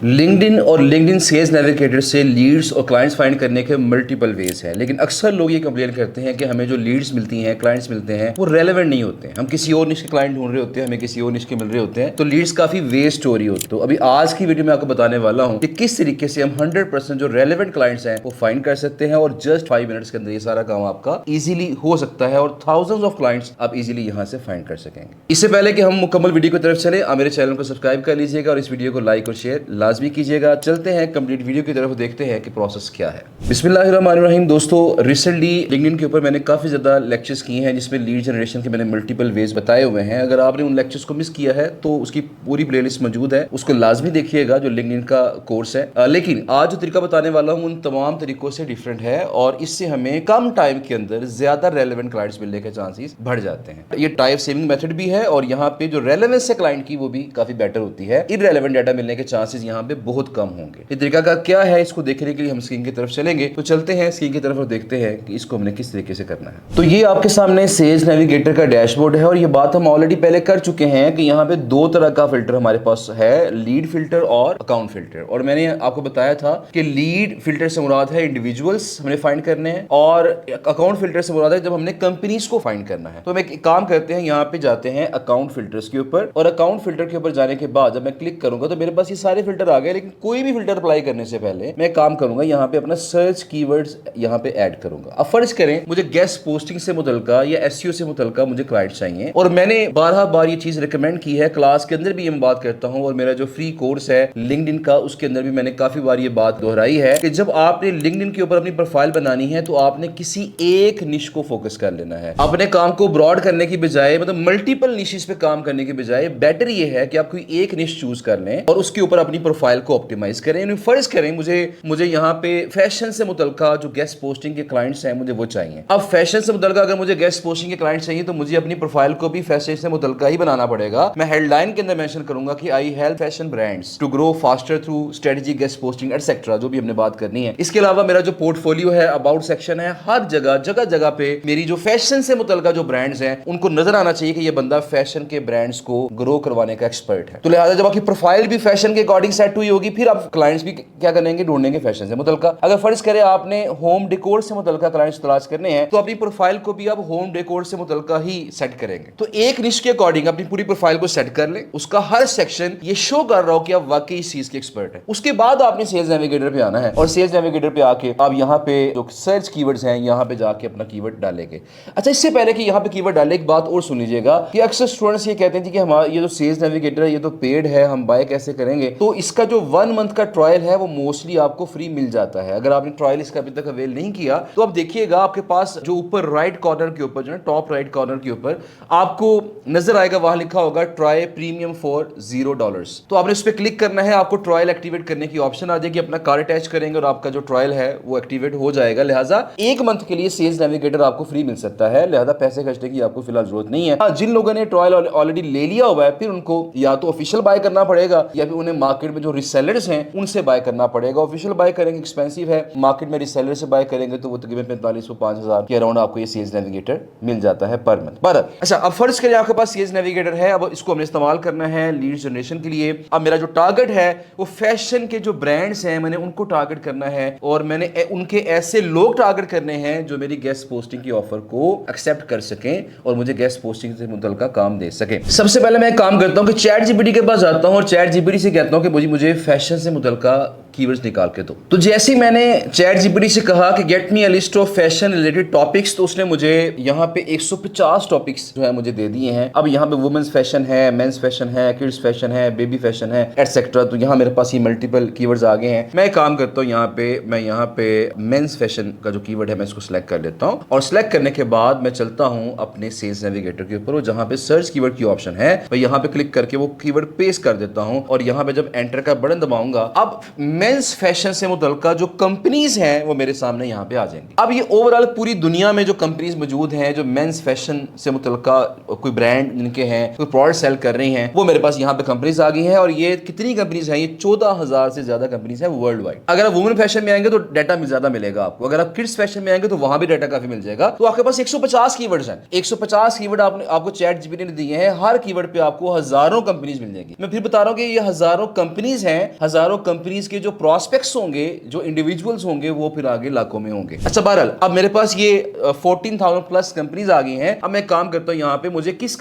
LinkedIn और LinkedIn sales navigator से Leeds और क्लाइंट्स फाइंड करने के मल्टीपल वेज हैं, लेकिन अक्सर लोग ये कंप्लेन करते हैं कि हमें जो लीड्स मिलती हैं, क्लाइंट्स मिलते हैं, वो रेलेवेंट नहीं होते हैं। हम किसी और निश के क्लाइंट ढूंढ रहे होते हैं, हमें किसी और निश के मिल रहे होते हैं, तो लीड्स काफी वेस्ट हो रही होती है। तो अभी आज की वीडियो में आपको बताने वाला हूं कि किस तरीके से हम 100% जो रेलेवेंट क्लाइंट्स हैं वो फाइंड कर सकते हैं और जस्ट 5 मिनट्स के अंदर ये सारा काम आपका इजीली हो सकता है और थाउजेंड्स ऑफ क्लाइंट्स आप इजीली यहां से फाइंड कर सकेंगे। इससे पहले कि हम मुकम्मल वीडियो की तरफ चले, आप मेरे चैनल को सब्सक्राइब कर लीजिएगा और इस वीडियो को लाइक और शेयर लाजमी कीजिएगा। चलते हैं कंप्लीट वीडियो की तरफ, देखते हैं कि प्रोसेस क्या है। बिस्मिल्लाहिर्रहमानिर्रहीम। दोस्तों, रिसेंटली लिंक्डइन के ऊपर मैंने काफी ज्यादा लेक्चर्स किए हैं जिसमें लीड जनरेशन के मैंने मल्टीपल वेज बताए हुए हैं। अगर आपने उन लेक्चर्स को मिस किया है तो उसकी पूरी प्लेलिस्ट मौजूद है, उसको लाजमी देखिएगा जो लिंक्डइन का कोर्स है। लेकिन आज जो तरीका बताने वाला हूं उन तमाम तरीकों से डिफरेंट है और इससे हमें कम टाइम के अंदर ज्यादा रेलेवेंट क्लाइंट्स मिलने के चांसेस बढ़ जाते हैं। ये टाइम सेविंग मेथड भी है और यहाँ पे जो रेलेवेंस है क्लाइंट की वो भी काफी बेटर होती है। इररेलेवेंट डाटा मिलने के चांसेस यहाँ पे बहुत कम होंगे। ये तरीका का क्या है, इसको देखने के लिए हम स्क्रीन की तरफ चलेंगे। तो चलते हैं स्क्रीन की तरफ और देखते हैं कि इसको हमने किस तरीके से करना है। तो ये आपके सामने सेल्स नेविगेटर का डैशबोर्ड है और ये बात हम ऑलरेडी पहले कर चुके हैं कि यहाँ पे दो तरह का फिल्टर हमारे पास है, लीड फिल्टर और अकाउंट फिल्टर। और मैंने आपको बताया था कि लीड फिल्टर से मुराद है इंडिविजुअल्स हमने फाइंड करने हैं और अकाउंट फिल्टर से मुराद है जब हमने कंपनीज को फाइंड करना है। तो हम एक काम करते हैं, यहाँ पे जाते हैं अकाउंट फिल्टर्स के ऊपर और अकाउंट फिल्टर के ऊपर जाने के बाद जब मैं क्लिक करूंगा तो मेरे पास ये सारे फिल्टर आ गए। लेकिन कोई भी फिल्टर अप्लाई करने से पहले मैं काम करूंगा, यहाँ पे अपना सर्च कीवर्ड्स यहाँ पे ऐड करूंगा। अब फर्ज करें मुझे गेस्ट पोस्टिंग से मुतल्लिका या एसईओ से मुतल्लिका मुझे क्लाइंट चाहिए और मैंने 12 बार ये चीज रिकमेंड की है, क्लास के अंदर भी ये मैं बात करता हूं और मेरा जो फ्री कोर्स है लिंक्डइन का उसके अंदर भी मैंने काफी बार ये बात दोहराई है कि जब आपने लिंक्डइन के ऊपर अपनी प्रोफाइल बनानी है तो आपने किसी एक निश को फोकस कर लेना है। अपने काम को ब्रॉड करने की बजाय, मतलब मल्टीपल निशेस पे काम करने की बजाय बेटर ये है कि आप कोई एक निश चूज कर लें और उसके ऊपर अपनी प्रोफाइल को ऑप्टिमाइज करें। फर्ज करें मुझे यहाँ पे फैशन से मुतल्लिका जो गेस्ट पोस्टिंग के क्लाइंट्स हैं मुझे वो चाहिए। अब फैशन से मुतल्लिका अगर मुझे गेस्ट पोस्टिंग के क्लाइंट चाहिए तो मुझे अपनी प्रोफाइल को भी फैशन से मुतल्लिका ही बनाना पड़ेगा। मैं हेडलाइन के अंदर मेंशन करूंगा कि I help fashion brands to grow faster through strategy guest posting etcetera, जो भी हमने बात करनी है। इसके अलावा मेरा जो पोर्टफोलियो है, अबाउट सेक्शन है, हर जगह पे मेरी जो फैशन से मुतल्लिका जो ब्रांड्स हैं उनको नजर आना चाहिए कि ये बंदा फैशन के ब्रांड्स को ग्रो करवाने का एक्सपर्ट है। तो लिहाजा जब आपकी प्रोफाइल भी फैशन के अकॉर्डिंग सेट हुई होगी, फिर आप क्लाइंट्स भी क्या करेंगे, ढूंढेंगे फैशन से मुतल्लिका। अगर फर्ज करें आपने होम डेकोर से मुतल्लिका क्लाइंट्स तलाश करने हैं तो अपनी प्रोफाइल को भी आप होम डेकोर से मुतल्लिका ही सेट करेंगे। तो एक निश के अकॉर्डिंग अपनी पूरी प्रोफाइल को सेट कर लें, उसका हर सेक्शन ये शो कर रहा हो कि आप वाकई इस चीज के एक्सपर्ट है। उसके बाद आपने सेल्स नेविगेटर पे आना है और सेल्स नेविगेटर पे आके आप यहाँ पे जो सर्च कीवर्ड्स हैं यहाँ पे जाके अपना कीवर्ड डालेंगे। अच्छा, इससे पहले कि यहाँ पे कीवर्ड डाले एक बात और सुन लीजिएगा कि अक्सर स्टूडेंट्स ये कहते हैं कि हमारा ये जो सेल्स नेविगेटर है ये तो पेड है, हम बाय कैसे करेंगे। तो इसका जो 1 मंथ का ट्रायल है वो मोस्टली आपको फ्री मिल जाता है। अगर आपने ट्रायल इसका अभी तक अवेल नहीं किया तो आप देखिएगा आपके पास जो ऊपर राइट कॉर्नर के ऊपर जो है टॉप राइट कॉर्नर के ऊपर आपको नजर आएगा, वहां लिखा होगा ट्राई प्रीमियम फॉर $0। तो आपने उस पर क्लिक करना है, आपको ट्रायल एक्टिवेट करने की ऑप्शन आ जाएगी, अपना कार्ड अटैच करेंगे और आपका जो ट्रायल है वो एक्टिवेट हो जाएगा। लिहाजा 1 मंथ के लिए सेल्स नेविगेटर आपको फ्री मिल सकता है, लिहाजा पैसे खर्चने की आपको फिलहाल जरूरत नहीं है। जिन लोगों ने ट्रायल ऑलरेडी ले लिया हुआ है फिर उनको या तो ऑफिशियल बाय करना पड़ेगा या फिर उन्हें मार्केट में जो रिसेलर्स हैं उनसे बाय करना पड़ेगा। ऑफिशियल बाय करेंगे एक्सपेंसिव है, मार्केट में रिसेलर से बाय करेंगे तो वो तकरीबन 45 से 5,000 के अराउंड आपको ये सेल्स नेविगेटर मिल जाता है पर मंथ पर। अच्छा, अब फर्ज करिए आपके पास सेल्स नेविगेटर है, अब इसको हमने इस्तेमाल करना है लीड जनरेशन के लिए। अब मेरा जो टारगेट है वो फैशन के जो ब्रांड्स हैं मैंने उनको टारगेट करना है और मैंने उनके ऐसे लोग टारगेट करने हैं जो मेरी गेस्ट पोस्टिंग की ऑफर को एक्सेप्ट कर सकें और मुझे गेस्ट पोस्टिंग से मुतल्लिका काम दे सकें। सबसे पहले मैं काम करता हूं कि चैट जीपीटी के पास जाता हूं और चैट जीपीटी से कहता हूं कि मुझे फैशन से मुतल्लिका कीवर्ड्स निकाल के दो। तो जैसे ही मैंने चैट जीपीटी से कहा कि get me a list of fashion related topics, तो उसने मुझे यहाँ पे 150 टॉपिक्स जो है मुझे दे दिए हैं। अब यहाँ पे वुमेन्स फैशन है, मेंस फैशन है, किड्स फैशन है, बेबी फैशन है एटसेट्रा। तो यहाँ मेरे पास ये मल्टीपल कीवर्ड्स आ गए हैं। मैं काम करता हूँ यहाँ पे मेंस फैशन का जो कीवर्ड है मैं इसको सिलेक्ट कर लेता हूँ और सिलेक्ट करने के बाद मैं चलता हूँ अपने सेल्स नेविगेटर के ऊपर और जहाँ पे सर्च कीवर्ड की ऑप्शन है मैं यहाँ पे क्लिक करके वो कीवर्ड पेस्ट कर देता हूँ और यहाँ पे जब एंटर का बटन दबाऊंगा अब मेंस फैशन से मुतल्लिका जो कंपनीज हैं वो मेरे सामने यहाँ पे आ जाएंगी। अब ये ओवरऑल पूरी दुनिया में जो कंपनीज मौजूद हैं जो मेंस फैशन से मुतल्लिका कोई ब्रांड जिनके हैं, कोई प्रोडक्ट सेल कर रही हैं, वो मेरे पास यहाँ पे कंपनीज आ गई हैं। और ये कितनी कंपनीज हैं? ये 14,000 से ज्यादा कंपनीज हैं वर्ल्ड वाइड। अगर आप वुमेन फैशन में आएंगे तो डाटा ज्यादा मिलेगा आपको, अगर आप किड्स फैशन में आएंगे तो वहां भी डाटा काफी मिल जाएगा। तो आपके पास 150 कीवर्ड्स हैं, 150 कीवर्ड आपको चैट जीपीटी ने दिए हैं। हर कीवर्ड पे आपको हजारों कंपनीज मिल जाएगी। मैं फिर बता रहा हूं कि ये हजारों कंपनीज हैं, हजारों कंपनीज के जो प्रोस्पेक्ट्स होंगे, जो इंडिविजुअल्स होंगे, वो फिर आगे लाखों में होंगे। अच्छा बहरहाल अब मेरे पास ये 14,000 प्लस कंपनीज आ गई हैं। अब मैं काम करता हूं यहाँ पे, मुझे किस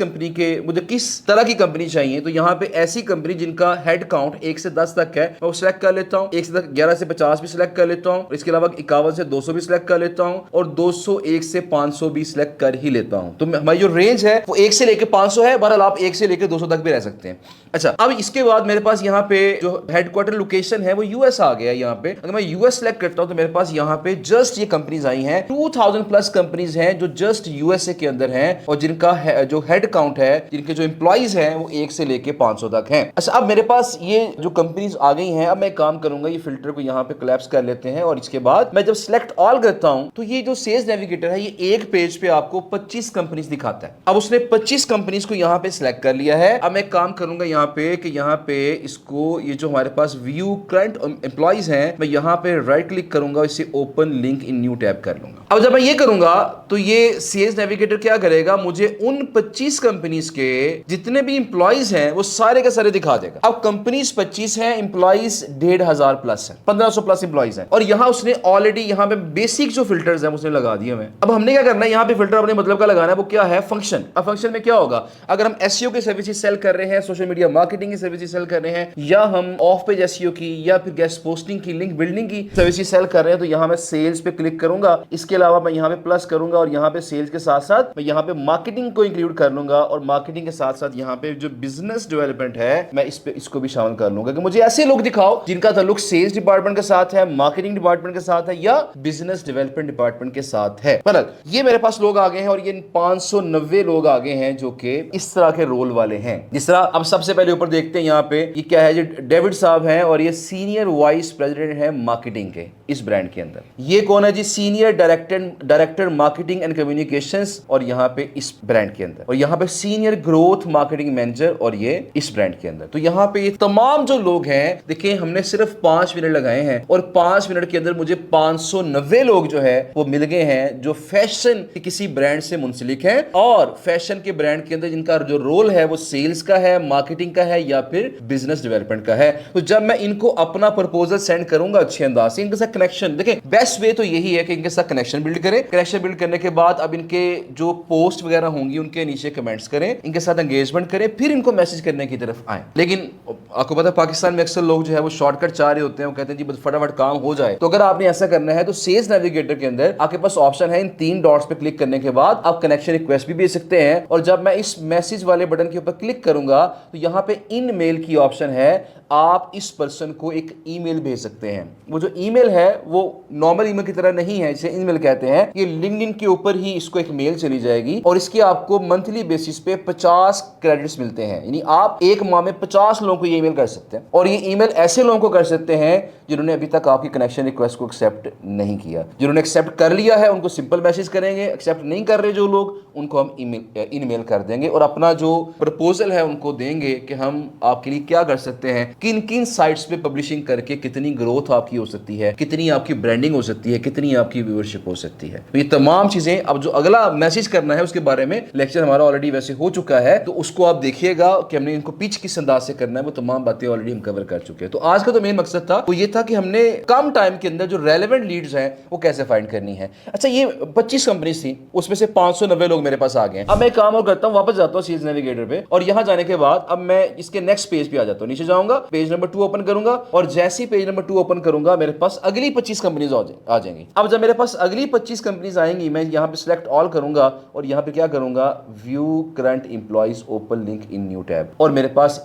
तरह की कंपनी चाहिए। तो यहाँ पे ऐसी कंपनी जिनका हेड काउंट 1 से 10 तक है मैं वो सिलेक्ट कर लेता हूं। 1 से 11 से 50 भी सिलेक्ट कर लेता हूं। इसके अलावा 51 से 200 भी सिलेक्ट कर लेता हूं और 201 से 500 भी सिलेक्ट कर ही लेता हूं। तो हमारी जो रेंज है वो 1 से लेकर 500 है। बहरहाल आप 1 से लेकर 200 तक भी रह सकते हैं। अच्छा अब इसके बाद मेरे पास यहाँ पे जो हेडक्वार्टर लोकेशन है वो यूएस आ गया। यहाँ पे अगर मैं यूएस सिलेक्ट करता हूं तो मेरे पास यहाँ पे जस्ट ये कंपनीज आई हैं, 2000 प्लस कंपनीज हैं जो जस्ट यूएसए के अंदर हैं और जिनका जो हेड काउंट है, जिनके जो एम्प्लॉइज हैं वो 1 से लेके 500 तक हैं। अच्छा अब मेरे पास ये जो कंपनीज आ गई हैं, अब मैं काम करूंगा ये फिल्टर को यहाँ पे कोलैप्स कर लेते हैं और इसके बाद मैं जब सिलेक्ट ऑल करता हूं तो ये जो सेल्स नेविगेटर है ये एक पेज पे आपको 25 कंपनीज दिखाता है। अब उसने 25 कंपनीज को यहाँ पे सिलेक्ट कर लिया है। अब मैं काम करूंगा यहाँ पे कि यहाँ पे इसको ये जो हमारे पास व्यू करंट एम्प्लॉइज हैं, मैं यहाँ पे राइट क्लिक करूंगा, इसे open link in new tab कर लूंगा। अब जब मैं ये करूंगा तो ये सेल्स नेविगेटर क्या करेगा, मुझे उन 25 कंपनीज के जितने भी इंप्लॉइज हैं वो सारे के सारे दिखा देगा। अब कंपनीज 25 हैं, इंप्लॉइज 1,500 प्लस है, 1500 प्लस इंप्लॉइज हैं और यहां उसने ऑलरेडी यहाँ पे बेसिक जो फिल्टर्स हैं उसने लगा दिए हमें। अब हमने क्या करना है, यहाँ पे फिल्टर अपने मतलब का लगाना है, वो क्या है, फंक्शन। अब फंक्शन में क्या होगा, अगर हम एसईओ की सर्विसेज सेल कर रहे हैं, सोशल मीडिया मार्केटिंग की सर्विसेज सेल कर रहे हैं, या हम ऑफ पेज एसईओ की या फिर गेस्ट पोस्टिंग की, लिंक बिल्डिंग की सर्विसेज सेल कर रहे हैं, तो यहाँ मैं सेल्स पे क्लिक करूंगा। इसके अलावा मैं यहाँ पे प्लस करूंगा और यहाँ पे सेल्स के साथ साथ मैं यहाँ पे मार्केटिंग को इंक्लूड कर लूंगा और मार्केटिंग के साथ साथ यहाँ पे जो बिजनेस डेवलपमेंट है मैं इसको भी शामिल कर लूंगा कि मुझे ऐसे लोग दिखाओ जिनका ताल्लुक सेल्स डिपार्टमेंट के साथ है, मार्केटिंग डिपार्टमेंट के साथ है या बिजनेस डेवलपमेंट डिपार्टमेंट के साथ है। पर ये मेरे पास लोग आ गए हैं और ये 590 लोग आ गए हैं जो कि इस तरह के रोल वाले हैं। जिस तरह अब सबसे पहले ऊपर देखते हैं यहाँ पे ये क्या है, जो डेविड साहब हैं और ये सीनियर वाइस प्रेसिडेंट है मार्केटिंग के इस ब्रांड के अंदर। ये कौन है जी, senior director marketing and communications और यहाँ पे इस ब्रांड के अंदर, और यहाँ पे सीनियर ग्रोथ मार्केटिंग मैनेजर और ये इस ब्रांड के अंदर। तो यहाँ पे ये तमाम जो लोग हैं, देखिए हमने सिर्फ 5 मिनट लगाए हैं और 5 मिनट के अंदर मुझे 590 लोग जो है वो मिल गए हैं जो फैशन के किसी ब्रांड से मुंसलिक है और फैशन के ब्रांड के अंदर जिनका जो रोल है वो सेल्स का है, मार्केटिंग का है या फिर बिजनेस डेवलपमेंट का है। तो जब मैं इनको अपना प्रपोजल सेंड करूंगा अच्छे अंदाज से, इनके साथ कनेक्शन, देखिए बेस्ट वे तो यही है कि इनके साथ कनेक्शन बिल्ड करें। कनेक्शन बिल्ड करने के बाद अब इनके जो पोस्ट वगैरह होंगी उनके नीचे कमेंट्स करें, इनके साथ एंगेजमेंट करें, फिर इनको मैसेज करने की तरफ आए। लेकिन आपको पता है पाकिस्तान में अक्सर लोग जो है वो शॉर्टकट चाह रहे होते हैं, वो कहते हैं जी बस फटाफट काम हो जाए। तो अगर आपने ऐसा करना है तो सेल्स नेविगेटर के अंदर आपके पास ऑप्शन है, इन 3 डॉट्स पे क्लिक करने के बाद आप कनेक्शन रिक्वेस्ट भी भेज सकते हैं। और जब मैं इस मैसेज वाले बटन के ऊपर क्लिक करूंगा तो यहाँ पे इन मेल की ऑप्शन है, आप इस पर्सन को एक ईमेल भेज सकते हैं। वो जो ईमेल है वो नॉर्मल ईमेल की तरह नहीं है, इसे ईमेल कहते हैं। ये लिंक्डइन के ऊपर ही इसको एक मेल चली जाएगी और इसके आपको मंथली बेसिस पे 50 क्रेडिट्स मिलते हैं, यानी आप एक माह में 50 लोगों को ये ईमेल कर सकते हैं। और ये ईमेल ऐसे लोगों को कर सकते हैं जिन्होंने अभी तक आपकी कनेक्शन रिक्वेस्ट को एक्सेप्ट नहीं किया। जिन्होंने एक्सेप्ट कर लिया है उनको सिंपल मैसेज करेंगे, एक्सेप्ट नहीं कर रहे जो लोग उनको हम ईमेल कर देंगे और अपना जो प्रपोजल है उनको देंगे कि हम आपके लिए क्या कर सकते हैं, किन किन साइट्स पे पब्लिशिंग करके कितनी ग्रोथ आपकी हो सकती है, कितनी आपकी ब्रांडिंग हो सकती है, कितनी आपकी व्यूअरशिप हो सकती है। तो ये तमाम चीजें, अब जो अगला मैसेज करना है उसके बारे में लेक्चर हमारा ऑलरेडी वैसे हो चुका है, तो उसको आप देखिएगा कि हमने इनको पिच किस अंदाज से करना है, वो तमाम बातें ऑलरेडी हम कवर कर चुके हैं। तो आज का तो मेन मकसद था वो ये था कि हमने कम टाइम के अंदर जो रेलेवेंट लीड्स हैं वो कैसे फाइंड करनी है। अच्छा ये 25 कंपनीज थी, उसमें से 590 लोग मेरे पास आ गए। अब मैं काम और करता हूं, वापस जाता हूं सेल्स नेविगेटर पे और यहां जाने के बाद अब मैं इसके नेक्स्ट पेज पे आ जाता हूं, नीचे जाऊंगा, पेज नंबर 2 ओपन करूंगा और जैसे ही पेज नंबर 2 ओपन करूंगा मेरे पास अगली 25 कंपनीज आ जाएंगी। अब जब मेरे पास अगली 25 कंपनीज आएंगी मैं यहां पे सिलेक्ट ऑल करूंगा और यहां पे क्या करूंगा, view current employees open link in new tab, और मेरे पास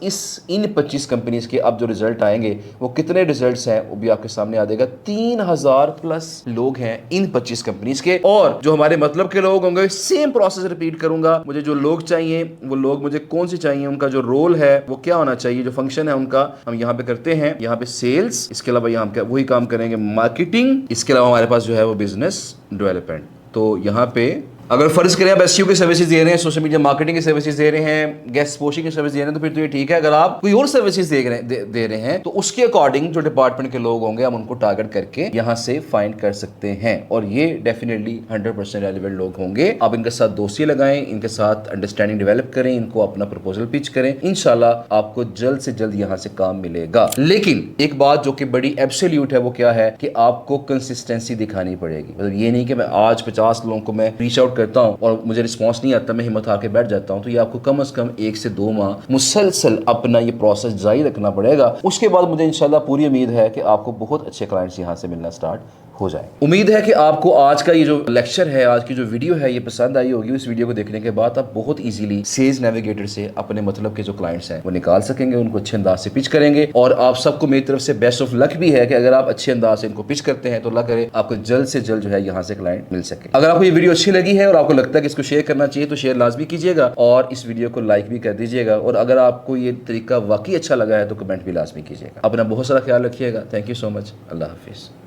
इन 25 कंपनीज के अब जो रिजल्ट आएंगे वो कितने रिजल्ट्स हैं वो भी आपके सामने आ जाएगा। 3000 प्लस लोग हैं इन 25 कंपनीज के, और जो हमारे मतलब के लोग होंगे सेम प्रोसेस रिपीट करूंगा। मुझे जो लोग चाहिए वो लोग मुझे कौन से चाहिए, उनका जो रोल है वो क्या होना चाहिए, जो फंक्शन है उनका हम यहाँ पे करते हैं, यहाँ पे सेल्स, इसके अलावा यहाँ हम वही काम करेंगे मार्केटिंग, इसके अलावा हमारे पास जो है वो बिजनेस डेवलपमेंट। तो यहाँ पे अगर फर्ज करें आप एसईओ की सर्विसेज दे रहे हैं, सोशल मीडिया मार्केटिंग की सर्विसेज दे रहे हैं, गेस्ट पोस्टिंग की सर्विस दे रहे हैं, तो फिर तो ये ठीक है। अगर आप कोई और सर्विसेज दे रहे हैं तो उसके अकॉर्डिंग जो डिपार्टमेंट के लोग होंगे हम उनको टारगेट करके यहाँ से फाइंड कर सकते हैं, और ये डेफिनेटली 100% रेलिवेंट लोग होंगे। आप इनके साथ दोस्ती लगाएं, इनके साथ अंडरस्टैंडिंग डेवलप करें, इनको अपना प्रपोजल पिच करें, इंशाल्लाह आपको जल्द से जल्द यहाँ से काम मिलेगा। लेकिन एक बात जो कि बड़ी एब्सोल्यूट है वो क्या है कि आपको कंसिस्टेंसी दिखानी पड़ेगी। मतलब ये नहीं कि मैं आज 50 लोगों को मैं रीच आउट करता हूं और मुझे रिस्पांस नहीं आता, मैं हिम्मत हार के बैठ जाता हूं। तो ये आपको कम से कम 1 से 2 माह मुसलसल अपना ये प्रोसेस जारी रखना पड़ेगा। उसके बाद मुझे इंशाल्लाह पूरी उम्मीद है कि आपको बहुत अच्छे क्लाइंट्स यहां से मिलना स्टार्ट हो जाए। उम्मीद है कि आपको आज का ये जो लेक्चर है, आज की जो वीडियो है, ये पसंद आई होगी। इस वीडियो को देखने के बाद आप बहुत इजीली सेल्स नेविगेटर से अपने मतलब के जो क्लाइंट्स हैं वो निकाल सकेंगे, उनको अच्छे अंदाज से पिच करेंगे। और आप सबको मेरी तरफ से बेस्ट ऑफ लक भी है कि अगर आप अच्छे अंदाज से इनको पिच करते हैं तो अल्लाह करे आपको जल्द से जल्द जो है यहाँ से क्लाइंट मिल सके। अगर आपको ये वीडियो अच्छी लगी है और आपको लगता है कि इसको शेयर करना चाहिए तो शेयर लाजमी कीजिएगा और इस वीडियो को लाइक भी कर दीजिएगा। और अगर आपको ये तरीका वाकई अच्छा लगा है तो कमेंट भी लाजमी कीजिएगा। अपना बहुत सारा ख्याल रखिएगा। Thank you so much. अल्लाह हाफिज़।